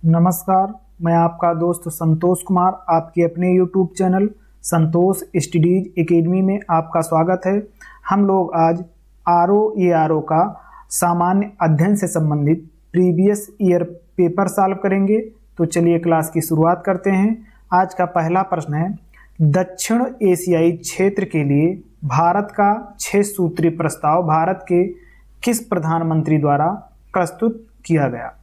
नमस्कार, मैं आपका दोस्त संतोष कुमार आपके अपने YouTube चैनल संतोष स्टडीज एकेडमी में आपका स्वागत है। हम लोग आज RO का सामान्य अध्ययन से संबंधित प्रीवियस ईयर पेपर सॉल्व करेंगे। तो चलिए क्लास की शुरुआत करते हैं। आज का पहला प्रश्न है, दक्षिण एशियाई क्षेत्र के लिए भारत का 6 सूत्री प्रस्ताव भारत के किस प्रधानमंत्री द्वारा प्रस्तुत किया गया।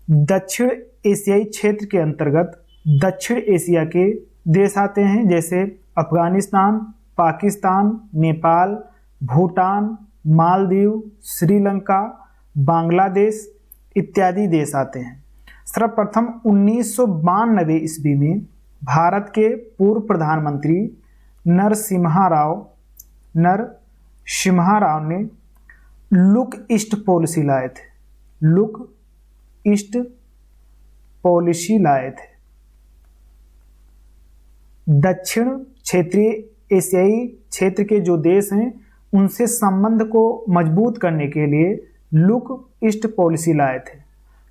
दक्षिण एशियाई क्षेत्र के अंतर्गत दक्षिण एशिया के देश आते हैं, जैसे अफगानिस्तान, पाकिस्तान, नेपाल, भूटान, मालदीव, श्रीलंका, बांग्लादेश इत्यादि देश आते हैं। सर्वप्रथम 1992 ईस्वी में भारत के पूर्व प्रधानमंत्री नरसिम्हा राव ने लुक ईस्ट पॉलिसी लाए थे। लुक ईस्ट पॉलिसी लाए थे। दक्षिण क्षेत्रीय एशियाई क्षेत्र के जो देश हैं उनसे संबंध को मजबूत करने के लिए लुक ईस्ट पॉलिसी लाए थे,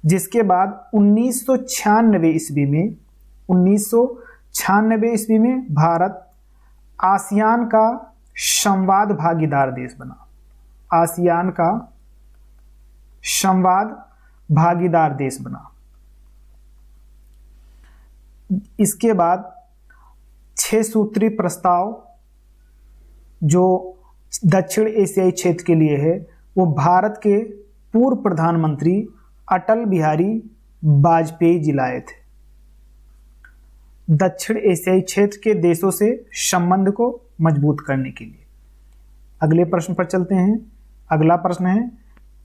जिसके बाद 1996 ईस्वी में भारत आसियान का संवाद भागीदार देश बना। आसियान का संवाद भागीदार देश बना। इसके बाद 6 सूत्री प्रस्ताव जो दक्षिण एशियाई क्षेत्र के लिए है वो भारत के पूर्व प्रधानमंत्री अटल बिहारी वाजपेयी जी लाए थे। दक्षिण एशियाई क्षेत्र के देशों से संबंध को मजबूत करने के लिए। अगले प्रश्न पर चलते हैं। अगला प्रश्न है,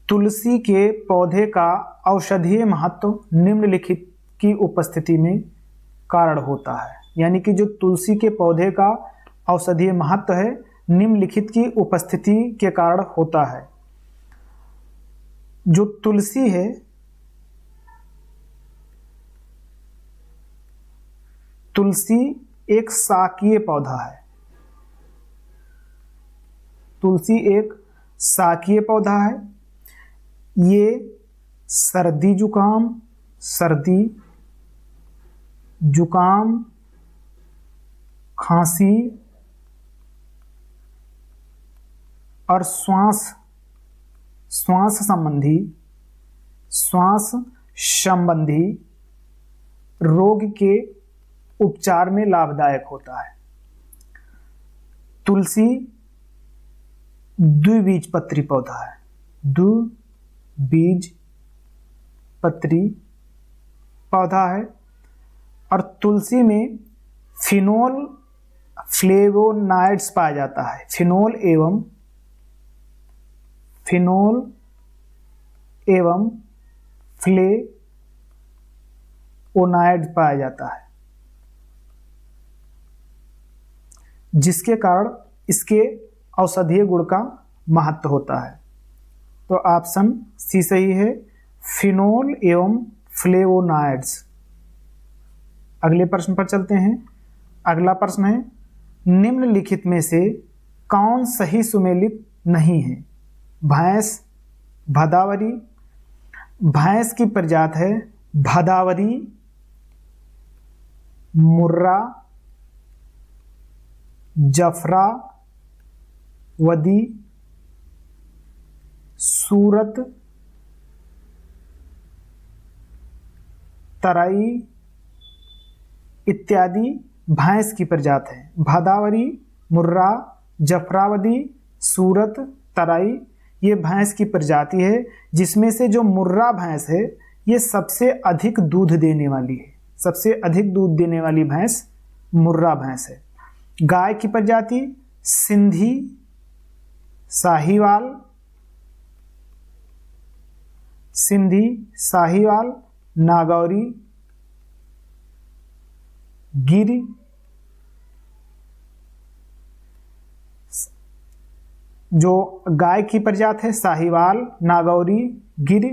तुलसी के पौधे का औषधीय महत्व निम्नलिखित की उपस्थिति में कारण होता है। यानी कि जो तुलसी के पौधे का औषधीय महत्व है निम्नलिखित की उपस्थिति के कारण होता है। जो तुलसी है, तुलसी एक शाकीय पौधा है। तुलसी एक शाकीय पौधा है। ये सर्दी जुकाम, खांसी और श्वास संबंधी रोग के उपचार में लाभदायक होता है। तुलसी द्विबीजपत्री पौधा है। द्विबीजपत्री पौधा है और तुलसी में फिनोल फ्लेवोनाइड्स पाया जाता है। फिनोल एवं फ्लेवोनाइड्स पाया जाता है, जिसके कारण इसके औषधीय गुण का महत्व होता है। तो ऑप्शन सी सही है, फिनोल एवं फ्लेवोनाइड्स। अगले प्रश्न पर चलते हैं। अगला प्रश्न है, निम्नलिखित में से कौन सही सुमेलित नहीं है। भैंस, भदावरी। भैंस की प्रजाति है भदावरी, मुर्रा, जफरावदी, सूरत, तराई इत्यादि भैंस की प्रजाति है। भदावरी, मुर्रा, जफरावदी, सूरत, तराई ये भैंस की प्रजाति है, जिसमें से जो मुर्रा भैंस है ये सबसे अधिक दूध देने वाली है। सबसे अधिक दूध देने वाली भैंस मुर्रा भैंस है। गाय की प्रजाति सिंधी, साहीवाल, नागौरी, गिर। जो गाय की प्रजाति है साहीवाल, नागौरी, गिर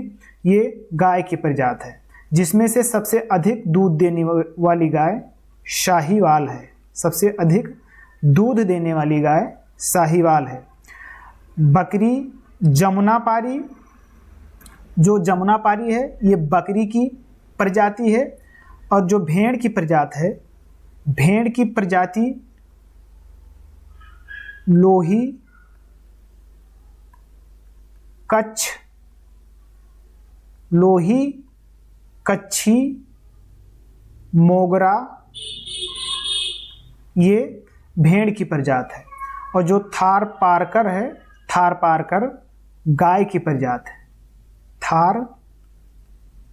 ये गाय की प्रजाति है, जिसमें से सबसे अधिक दूध देने वाली गाय शाहीवाल है। सबसे अधिक दूध देने वाली गाय साहीवाल है। बकरी जमुनापारी, जो जमुनापारी है ये बकरी की प्रजाति है। और जो भेड़ की प्रजाति है, भेड़ की प्रजाति लोही, कच्छ, लोही, कच्छी, मोगरा, ये भेड़ की प्रजाति है। और जो थार पारकर है, थार पारकर गाय की प्रजाति है। थार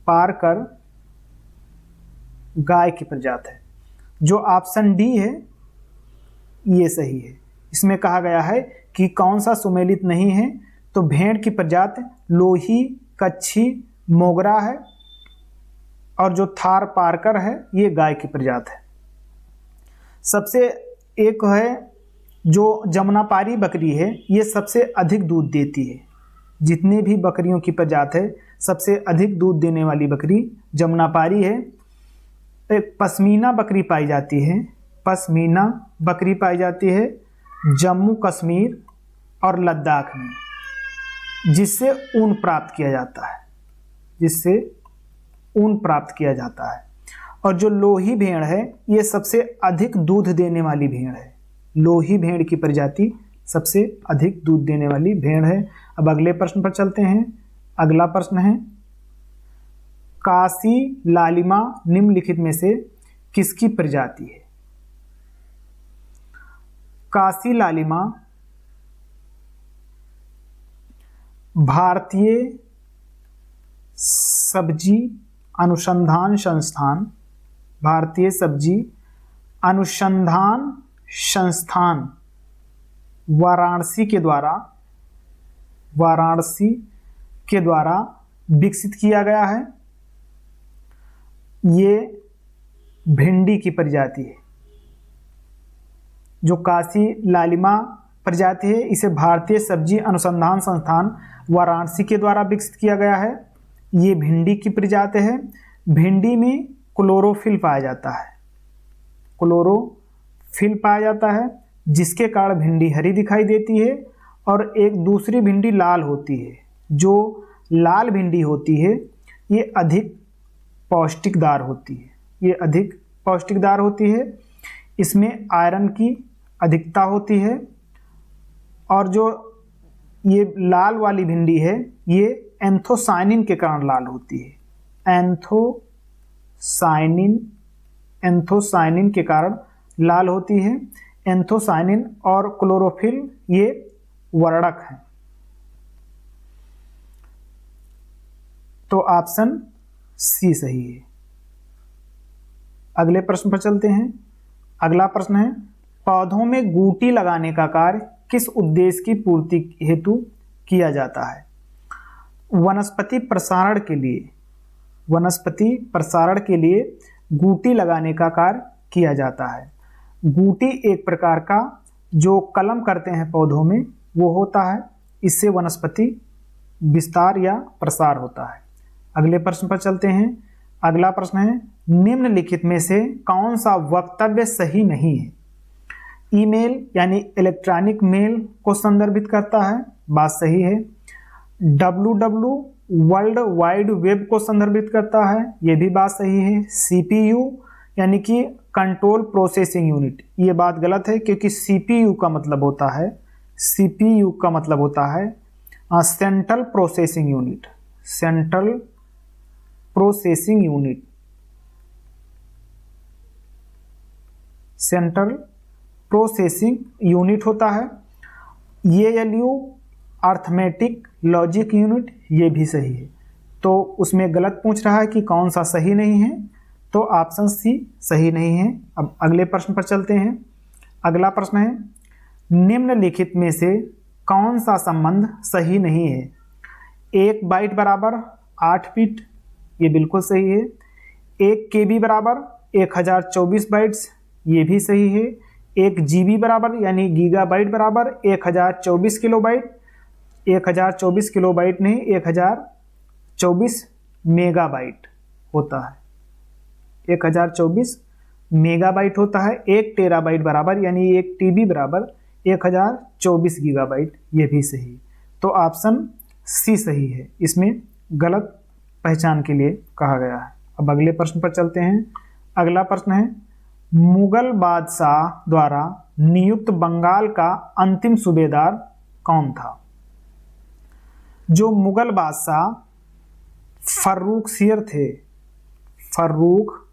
पारकर गाय की प्रजाति है। जो ऑप्शन डी है ये सही है। इसमें कहा गया है कि कौन सा सुमेलित नहीं है, तो भेड़ की प्रजाति लोही, कच्छी, मोगरा है। और जो थार पारकर है ये गाय की प्रजाति है। सबसे एक है जो जमुनापारी बकरी है, ये सबसे अधिक दूध देती है। जितने भी बकरियों की प्रजाति है, सबसे अधिक दूध देने वाली बकरी जमुनापारी है। एक पश्मीना बकरी पाई जाती है, पश्मीना बकरी पाई जाती है जम्मू कश्मीर और लद्दाख में, जिससे ऊन प्राप्त किया जाता है, जिससे ऊन प्राप्त किया जाता है। और जो लोही भेड़ है ये सबसे अधिक दूध देने वाली भेड़ है। लोही भेड़ की प्रजाति सबसे अधिक दूध देने वाली भेड़ है। अब अगले प्रश्न पर चलते हैं। अगला प्रश्न है, कासी लालिमा निम्नलिखित में से किसकी प्रजाति है? कासी लालिमा भारतीय सब्जी अनुसंधान संस्थान, भारतीय सब्जी अनुसंधान संस्थान वाराणसी के द्वारा विकसित किया गया है। ये भिंडी की प्रजाति है। जो कासी लालिमा प्रजाति है इसे भारतीय सब्जी अनुसंधान संस्थान वाराणसी के द्वारा विकसित किया गया है। ये भिंडी की प्रजाति है। भिंडी में क्लोरोफिल पाया जाता है, क्लोरोफिल पाया जाता है, जिसके कारण भिंडी हरी दिखाई देती है। और एक दूसरी भिंडी लाल होती है। जो लाल भिंडी होती है ये अधिक पौष्टिकदार होती है, ये अधिक पौष्टिकदार होती है। इसमें आयरन की अधिकता होती है। और जो ये लाल वाली भिंडी है ये एंथोसाइनिन के कारण लाल होती है। एंथोसाइनिन के कारण लाल होती है। एंथोसाइनिन और क्लोरोफिल ये वर्णक हैं। तो ऑप्शन सी सही है। अगले प्रश्न पर चलते हैं। अगला प्रश्न है, पौधों में गूटी लगाने का कार्य किस उद्देश्य की पूर्ति हेतु किया जाता है? वनस्पति प्रसारण के लिए गूटी लगाने का कार्य किया जाता है। गूटी एक प्रकार का जो कलम करते हैं पौधों में वो होता है। इससे वनस्पति विस्तार या प्रसार होता है। अगले प्रश्न पर चलते हैं। अगला प्रश्न है, निम्नलिखित में से कौन सा वक्तव्य सही नहीं है? ईमेल यानी इलेक्ट्रॉनिक मेल को संदर्भित करता है, बात सही है। www वर्ल्ड वाइड वेब को संदर्भित करता है, यह भी बात सही है। CPU यानी कि कंट्रोल प्रोसेसिंग यूनिट, ये बात गलत है क्योंकि CPU का मतलब होता है central processing unit, central processing unit होता है। ALU अर्थमेटिक लॉजिक यूनिट, ये भी सही है। तो उसमें गलत पूछ रहा है कि कौन सा सही नहीं है, तो ऑप्शन सी सही नहीं है। अब अगले प्रश्न पर चलते हैं। अगला प्रश्न है, निम्नलिखित में से कौन सा संबंध सही नहीं है? 1 बाइट बराबर 8 बिट, ये बिल्कुल सही है। 1 KB बराबर 1024 बाइट्स, ये भी सही है। 1 GB बराबर यानी गीगाबाइट बराबर 1024 किलोबाइट, 1024 किलोबाइट नहीं 1024 मेगाबाइट होता है, 1024 मेगाबाइट होता है। 1 टेराबाइट बराबर यानी 1 TB बराबर 1024 गीगाबाइट, ये भी सही। तो ऑप्शन सी सही है, इसमें गलत पहचान के लिए कहा गया है। अब अगले प्रश्न पर चलते हैं। अगला प्रश्न है, मुगल बादशाह द्वारा नियुक्त बंगाल का अंतिम सूबेदार कौन था? जो मुगल बादशाह फर्रुख सियर थे, फर्रुख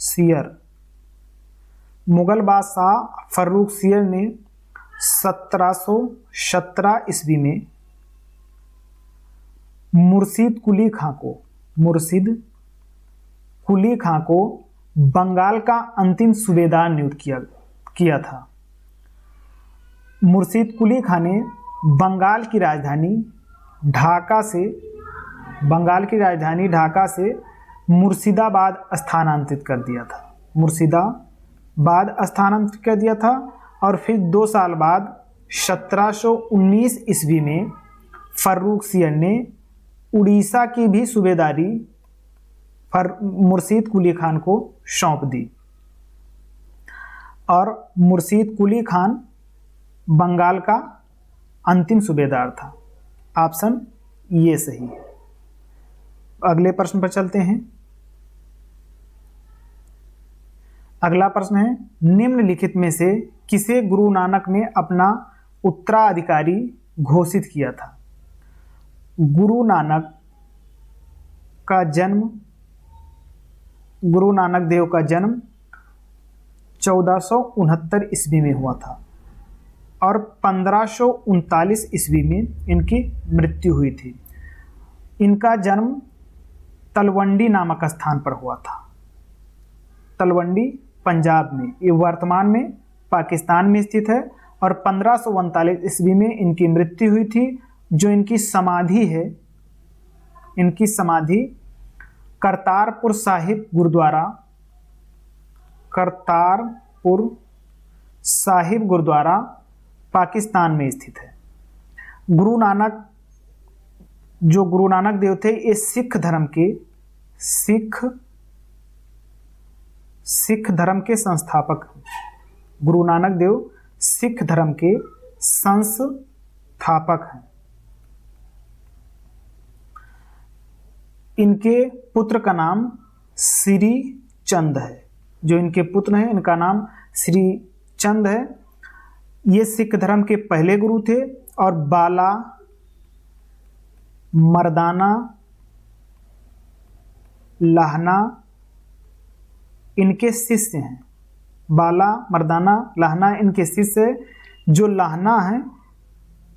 सियर, मुगल बादशाह फर्रुख सियर ने 1717 ईस्वी में मुर्शिद कुली खां को बंगाल का अंतिम सूबेदार नियुक्त किया था। मुर्शिद कुली खां ने बंगाल की राजधानी ढाका से मुर्शिदाबाद स्थानांतरित कर दिया था। और फिर 2 साल बाद 1719 ईस्वी में फर्रुख सियर ने उड़ीसा की भी सूबेदारी मुर्शिद कुली खान को सौंप दी और मुर्शिद कुली खान बंगाल का अंतिम सूबेदार था। ऑप्शन ये सही है। अगले प्रश्न पर चलते हैं। अगला प्रश्न है, निम्नलिखित में से किसे गुरु नानक ने अपना उत्तराधिकारी घोषित किया था? गुरु नानक देव का जन्म 1469 ईस्वी में हुआ था और 1539 ईस्वी में इनकी मृत्यु हुई थी। इनका जन्म तलवंडी नामक स्थान पर हुआ था। तलवंडी पंजाब में, ये वर्तमान में पाकिस्तान में स्थित है और 1539 ईस्वी में इनकी मृत्यु हुई थी। जो इनकी समाधि है, इनकी समाधि करतारपुर साहिब गुरुद्वारा पाकिस्तान में स्थित है। गुरु नानक देव थे, ये सिख धर्म के संस्थापक। गुरु नानक देव सिख धर्म के संस्थापक हैं। इनके पुत्र का नाम श्री चंद है। जो इनके पुत्र हैं, इनका नाम श्री चंद है। ये सिख धर्म के पहले गुरु थे और बाला, मर्दाना, लाहना इनके शिष्य हैं। बाला, मर्दाना, लाहना इनके शिष्य है। जो लाहना है,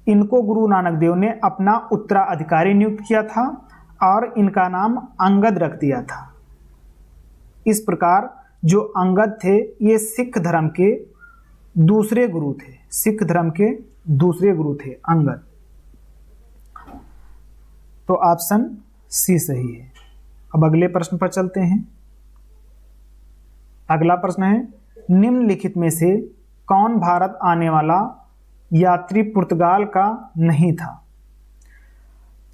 इनको गुरु नानक देव ने अपना उत्तराधिकारी नियुक्त किया था और इनका नाम अंगद रख दिया था। इस प्रकार जो अंगद थे, ये सिख धर्म के दूसरे गुरु थे। अंगद। तो ऑप्शन सी सही है। अब अगले प्रश्न पर चलते हैं। अगला प्रश्न है, निम्नलिखित में से कौन भारत आने वाला यात्री पुर्तगाल का नहीं था?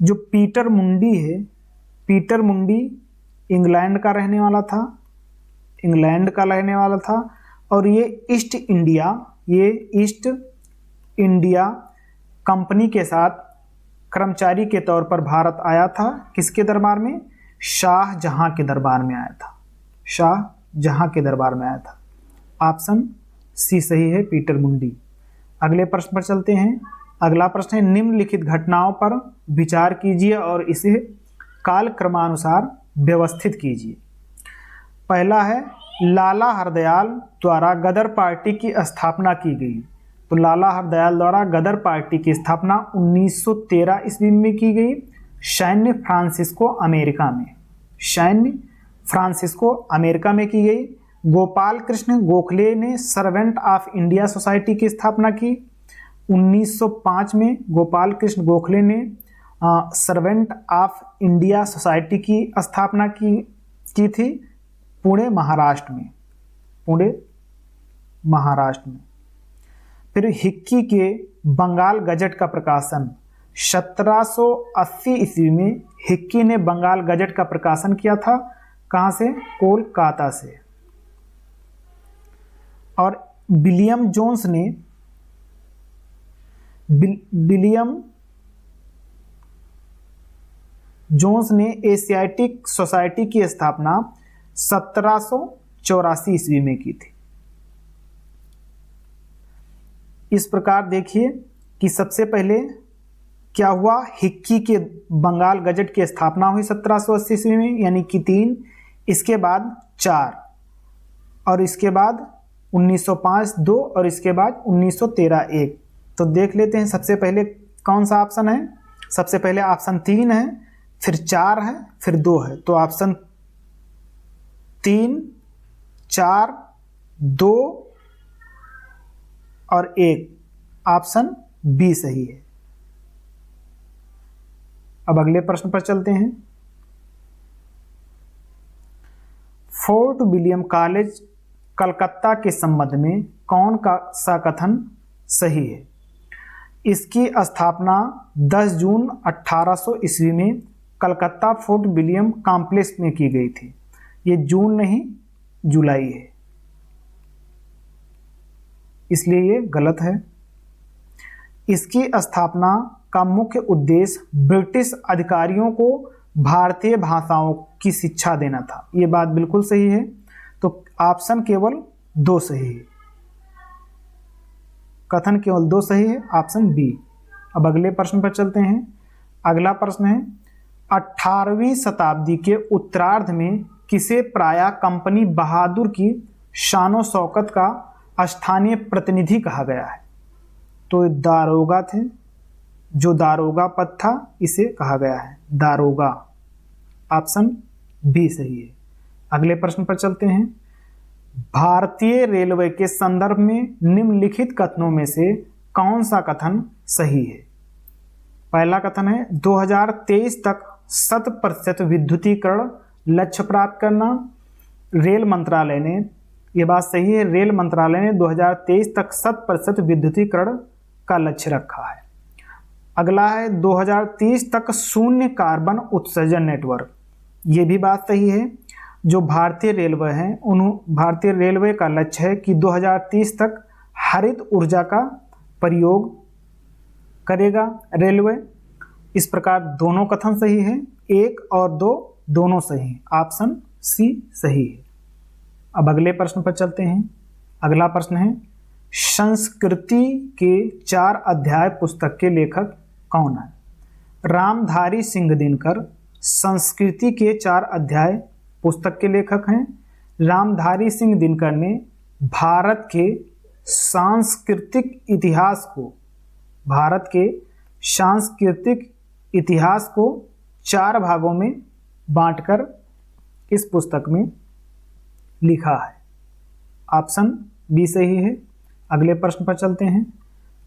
जो पीटर मुंडी है, पीटर मुंडी इंग्लैंड का रहने वाला था और ये ईस्ट इंडिया कंपनी के साथ कर्मचारी के तौर पर भारत आया था। किसके दरबार में? शाहजहां के दरबार में आया था। ऑप्शन सी सही है, पीटर मुंडी। अगले प्रश्न पर चलते हैं। अगला प्रश्न है, निम्नलिखित घटनाओं पर विचार कीजिए और इसे कालक्रमानुसार व्यवस्थित कीजिए। पहला है, लाला हरदयाल द्वारा गदर पार्टी की स्थापना की गई। तो लाला हरदयाल द्वारा गदर पार्टी की स्थापना 1913 ईस्वी में की गई। सैन्य फ्रांसिस्को अमेरिका में की गई। गोपाल कृष्ण गोखले ने सर्वेंट ऑफ इंडिया सोसाइटी की स्थापना की। 1905 में गोपाल कृष्ण गोखले ने सर्वेंट ऑफ इंडिया सोसाइटी की स्थापना की थी पुणे, महाराष्ट्र में। फिर हिक्की के बंगाल गजट का प्रकाशन 1780 ईस्वी में हिक्की ने बंगाल गजट का प्रकाशन किया था। कहाँ से? कोलकाता से। और विलियम जोन्स ने जोन्स ने एशियाटिक सोसाइटी की स्थापना 1784 ईस्वी में की थी। इस प्रकार देखिए कि सबसे पहले क्या हुआ, हिक्की के बंगाल गजट की स्थापना हुई 1780 ईस्वी में, यानी कि 3, इसके बाद 4, और इसके बाद 1905 2, और इसके बाद 1913 1। तो देख लेते हैं सबसे पहले कौन सा ऑप्शन है। सबसे पहले ऑप्शन 3 है, फिर 4 है, फिर 2 है। तो ऑप्शन 3, 4, 2 और 1, ऑप्शन बी सही है। अब अगले प्रश्न पर चलते हैं। फोर्ट विलियम कॉलेज कलकत्ता के संबंध में कौन सा कथन सही है? इसकी स्थापना 10 जून 1800 ईस्वी में कलकत्ता फोर्ट विलियम कॉम्प्लेक्स में की गई थी। ये जून नहीं जुलाई है, इसलिए ये गलत है। इसकी स्थापना का मुख्य उद्देश्य ब्रिटिश अधिकारियों को भारतीय भाषाओं की शिक्षा देना था। ये बात बिल्कुल सही है। तो ऑप्शन केवल 2 सही है, कथन केवल 2 सही है, ऑप्शन बी। अब अगले प्रश्न पर चलते हैं। अगला प्रश्न है, 18वीं शताब्दी के उत्तरार्ध में किसे प्रायः कंपनी बहादुर की शानो शौकत का स्थानीय प्रतिनिधि कहा गया है? तो दारोगा थे, जो दारोगा पद था इसे कहा गया है दारोगा। ऑप्शन बी सही है। अगले प्रश्न पर चलते हैं। भारतीय रेलवे के संदर्भ में निम्नलिखित कथनों में से कौन सा कथन सही है? पहला कथन है 2023 तक 100% विद्युतीकरण लक्ष्य प्राप्त करना। रेल मंत्रालय ने, यह बात सही है, रेल मंत्रालय ने 2023 तक 100% विद्युतीकरण का लक्ष्य रखा है। अगला है 2030 तक शून्य कार्बन उत्सर्जन नेटवर्क। ये भी बात सही है। जो भारतीय रेलवे है, भारतीय रेलवे का लक्ष्य है कि 2030 तक हरित ऊर्जा का प्रयोग करेगा रेलवे। इस प्रकार दोनों कथन सही है, 1 और 2 दोनों सही हैं। ऑप्शन सी सही है। अब अगले प्रश्न पर चलते हैं। अगला प्रश्न है, संस्कृति के 4 अध्याय पुस्तक के लेखक कौन है? रामधारी सिंह दिनकर संस्कृति के 4 अध्याय पुस्तक के लेखक हैं। रामधारी सिंह दिनकर ने भारत के सांस्कृतिक इतिहास को 4 भागों में बांटकर इस पुस्तक में लिखा है। ऑप्शन बी सही है। अगले प्रश्न पर चलते हैं।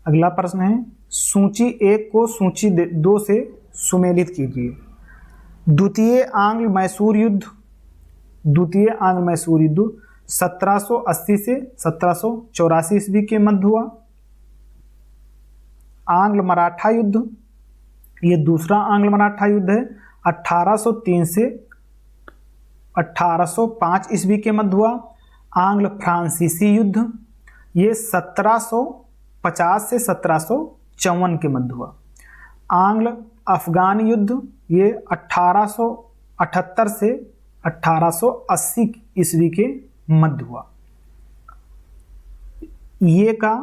अगला प्रश्न है, सूची 1 को सूची 2 से सुमेलित कीजिए। द्वितीय आंग्ल मैसूर युद्ध 1780 से 1784 ईस्वी के मध्य हुआ। आंग्ल मराठा युद्ध, ये दूसरा आंग्ल मराठा युद्ध है, 1803 से 1805 ईस्वी के मध्य हुआ। आंग्ल फ्रांसीसी युद्ध, ये 1750 से 1754 के मध्य हुआ। आंग्ल अफगान युद्ध, ये 1878 से 1880 ईस्वी के मध्य हुआ। ये का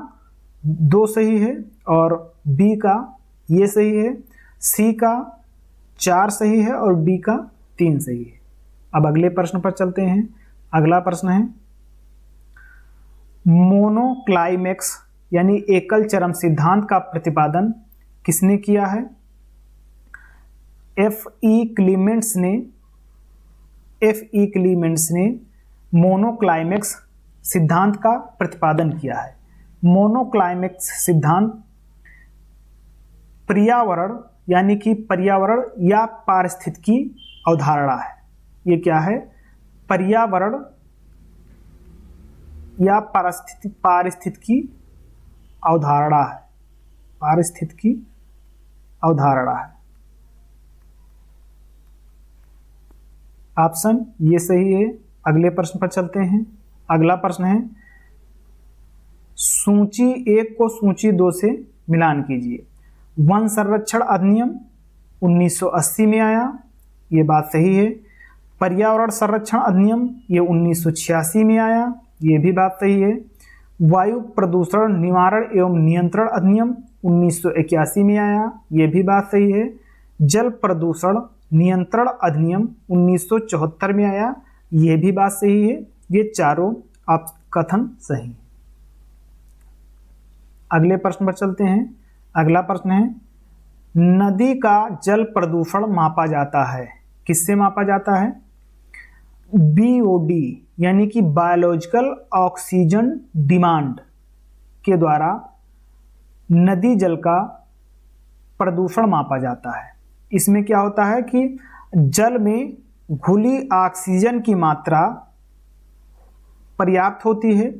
2 सही है और बी का ये सही है। सी का 4 सही है और डी का 3 सही है। अब अगले प्रश्न पर चलते हैं। अगला प्रश्न है, मोनोक्लाइमेक्स यानी एकल चरम सिद्धांत का प्रतिपादन किसने किया है? F.E. क्लीमेंट्स ने मोनोक्लाइमेक्स सिद्धांत का प्रतिपादन किया है। मोनोक्लाइमेक्स सिद्धांत पर्यावरण यानी कि पर्यावरण या पारिस्थितिकी अवधारणा है। ये क्या है? पर्यावरण या पारिस्थितिकी अवधारणा है। पारिस्थितिकी अवधारणा है। ऑप्शन ये सही है। अगले प्रश्न पर चलते हैं। अगला प्रश्न है, सूची 1 को सूची 2 से मिलान कीजिए। वन संरक्षण अधिनियम 1980 में आया, ये बात सही है। पर्यावरण संरक्षण अधिनियम ये 1986 में आया, ये भी बात सही है। वायु प्रदूषण निवारण एवं नियंत्रण अधिनियम 1981 में आया, ये भी बात सही है। जल प्रदूषण नियंत्रण अधिनियम 1974 में आया, ये भी बात सही है। ये चारों आप कथन सही है। अगले प्रश्न पर चलते हैं। अगला प्रश्न है, नदी का जल प्रदूषण मापा जाता है, किससे मापा जाता है? बीओडी यानी कि बायोलॉजिकल ऑक्सीजन डिमांड के द्वारा नदी जल का प्रदूषण मापा जाता है। इसमें क्या होता है कि जल में घुली ऑक्सीजन की मात्रा पर्याप्त होती है।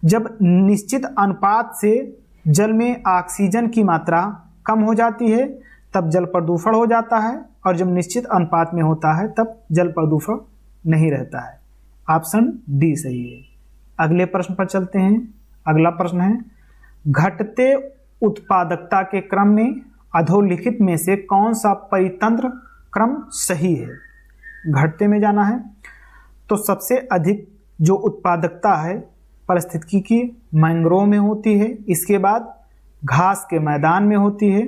जब निश्चित अनुपात से जल में ऑक्सीजन की मात्रा कम हो जाती है तब जल प्रदूषण हो जाता है, और जब निश्चित अनुपात में होता है तब जल प्रदूषण नहीं रहता है। ऑप्शन डी सही है। अगले प्रश्न पर चलते हैं। अगला प्रश्न है, घटते उत्पादकता के क्रम में अधोलिखित में से कौन सा परितंत्र क्रम सही है? घटते में जाना है तो सबसे अधिक जो उत्पादकता है पारिस्थितिकी की मैंग्रोव में होती है, इसके बाद घास के मैदान में होती है,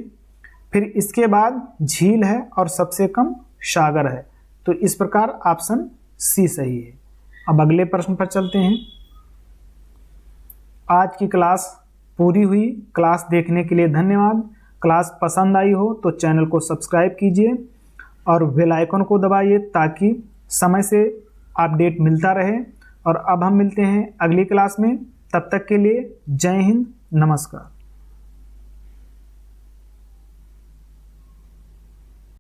फिर इसके बाद झील है और सबसे कम सागर है। तो इस प्रकार ऑप्शन सी सही है। अब अगले प्रश्न पर चलते हैं। आज की क्लास पूरी हुई। क्लास देखने के लिए धन्यवाद। क्लास पसंद आई हो तो चैनल को सब्सक्राइब कीजिए और बेल आइकन को दबाइए ताकि समय से अपडेट मिलता रहे। और अब हम मिलते हैं अगली क्लास में। तब तक के लिए जय हिंद, नमस्कार।